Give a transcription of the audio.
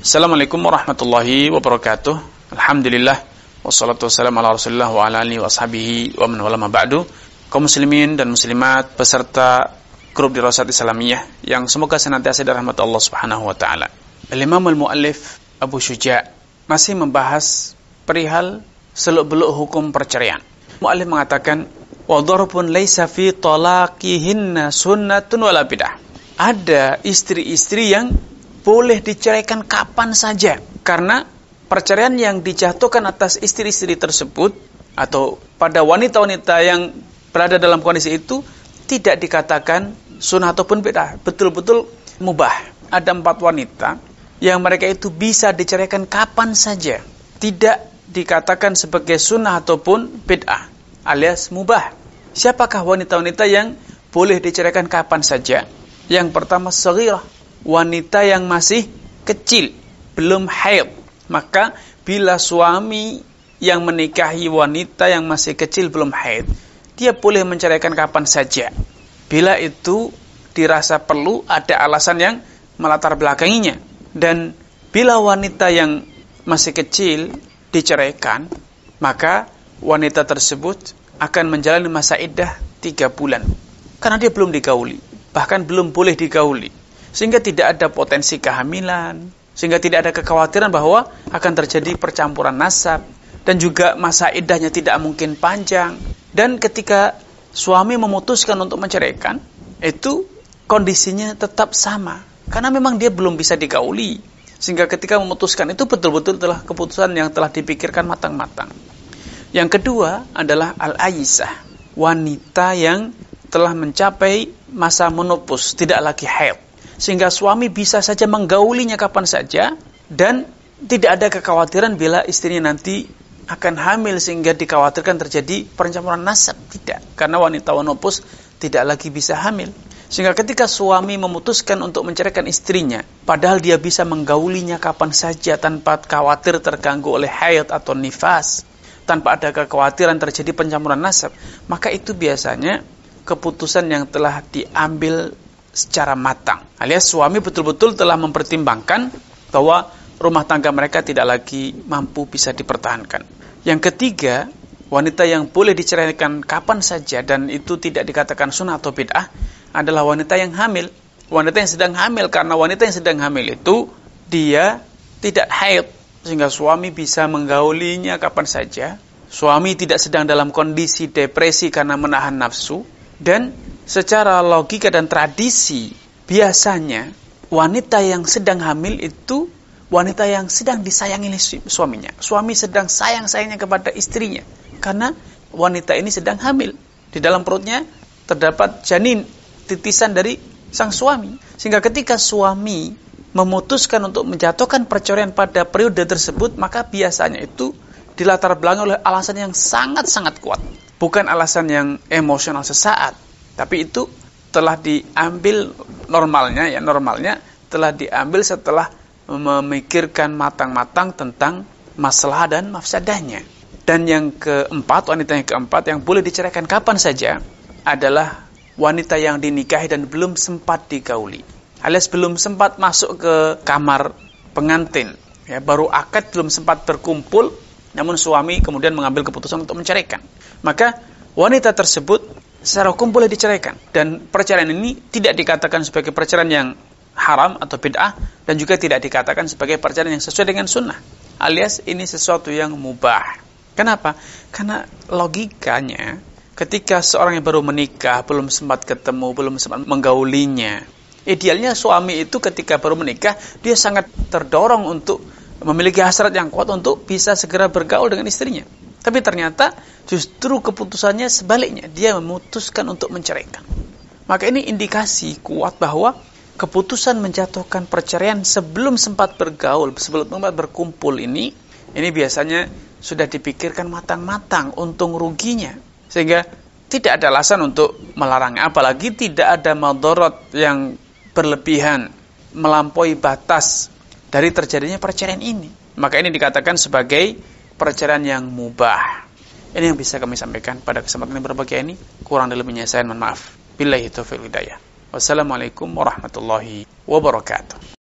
Assalamualaikum warahmatullahi wabarakatuh. Alhamdulillah wassalatu wassalamu ala Rasulillah wa ala alihi wa ashabihi wa man wala ma ba'du. Kaum muslimin dan muslimat peserta grup Dirasat Islamiyah yang semoga senantiasa dirahmati Allah Subhanahu wa taala. Al-Imam al-Muallif Abu Syuja' masih membahas perihal seluk-beluk hukum perceraian. Muallif mengatakan wa dharabun laisa fi talaqihinna sunnatun wala bid'ah. Ada istri-istri yang boleh diceraikan kapan saja, karena perceraian yang dijatuhkan atas istri-istri tersebut atau pada wanita-wanita yang berada dalam kondisi itu tidak dikatakan sunnah ataupun bid'ah, betul-betul mubah. Ada 4 wanita yang mereka itu bisa diceraikan kapan saja, tidak dikatakan sebagai sunnah ataupun bid'ah alias mubah. Siapakah wanita-wanita yang boleh diceraikan kapan saja? Yang pertama, saghirah, wanita yang masih kecil, belum haid. Maka bila suami yang menikahi wanita yang masih kecil belum haid, dia boleh menceraikan kapan saja. Bila itu dirasa perlu, ada alasan yang melatar belakanginya. Dan bila wanita yang masih kecil diceraikan, maka wanita tersebut akan menjalani masa iddah 3 bulan. Karena dia belum digauli, bahkan belum boleh digauli. Sehingga tidak ada potensi kehamilan, sehingga tidak ada kekhawatiran bahwa akan terjadi percampuran nasab, dan juga masa iddahnya tidak mungkin panjang. Dan ketika suami memutuskan untuk menceraikan, itu kondisinya tetap sama, karena memang dia belum bisa digauli. Sehingga ketika memutuskan itu betul-betul telah keputusan yang telah dipikirkan matang-matang. Yang kedua adalah al-aisah, wanita yang telah mencapai masa menopause, tidak lagi haid, sehingga suami bisa saja menggaulinya kapan saja dan tidak ada kekhawatiran bila istrinya nanti akan hamil sehingga dikhawatirkan terjadi pencampuran nasab. Tidak, karena wanita menopause tidak lagi bisa hamil. Sehingga ketika suami memutuskan untuk menceraikan istrinya, padahal dia bisa menggaulinya kapan saja tanpa khawatir terganggu oleh haid atau nifas, tanpa ada kekhawatiran terjadi pencampuran nasab, maka itu biasanya keputusan yang telah diambil secara matang, alias suami betul-betul telah mempertimbangkan bahwa rumah tangga mereka tidak lagi mampu bisa dipertahankan. Yang ketiga, wanita yang boleh diceraikan kapan saja dan itu tidak dikatakan sunnah atau bid'ah adalah wanita yang hamil. Wanita yang sedang hamil, karena wanita yang sedang hamil itu dia tidak haid, sehingga suami bisa menggaulinya kapan saja. Suami tidak sedang dalam kondisi depresi karena menahan nafsu. Dan secara logika dan tradisi, biasanya wanita yang sedang hamil itu wanita yang sedang disayangi oleh suaminya. Suami sedang sayang-sayangnya kepada istrinya, karena wanita ini sedang hamil. Di dalam perutnya terdapat janin, titisan dari sang suami. Sehingga ketika suami memutuskan untuk menjatuhkan perceraian pada periode tersebut, maka biasanya itu dilatar belakangi oleh alasan yang sangat-sangat kuat. Bukan alasan yang emosional sesaat, tapi itu telah diambil normalnya telah diambil setelah memikirkan matang-matang tentang masalah dan mafsadahnya. Dan yang keempat, wanita yang keempat yang boleh diceraikan kapan saja adalah wanita yang dinikahi dan belum sempat digauli, alias belum sempat masuk ke kamar pengantin, ya, baru akad, belum sempat berkumpul, namun suami kemudian mengambil keputusan untuk menceraikan. Maka wanita tersebut secara hukum boleh diceraikan, dan perceraian ini tidak dikatakan sebagai perceraian yang haram atau bid'ah, dan juga tidak dikatakan sebagai perceraian yang sesuai dengan sunnah, alias ini sesuatu yang mubah. Kenapa? Karena logikanya ketika seorang yang baru menikah, belum sempat ketemu, belum sempat menggaulinya, idealnya suami itu ketika baru menikah dia sangat terdorong untuk memiliki hasrat yang kuat untuk bisa segera bergaul dengan istrinya. Tapi ternyata justru keputusannya sebaliknya, dia memutuskan untuk menceraikan. Maka ini indikasi kuat bahwa keputusan menjatuhkan perceraian sebelum sempat bergaul, sebelum sempat berkumpul ini biasanya sudah dipikirkan matang-matang untung ruginya, sehingga tidak ada alasan untuk melarang. Apalagi tidak ada madarat yang berlebihan melampaui batas dari terjadinya perceraian ini. Maka ini dikatakan sebagai perceraian yang mubah. Ini yang bisa kami sampaikan pada kesempatan yang berbahagia ini. Kurang dan lebihnya saya mohon maaf. Billahi taufiq hidayah. Wassalamualaikum warahmatullahi wabarakatuh.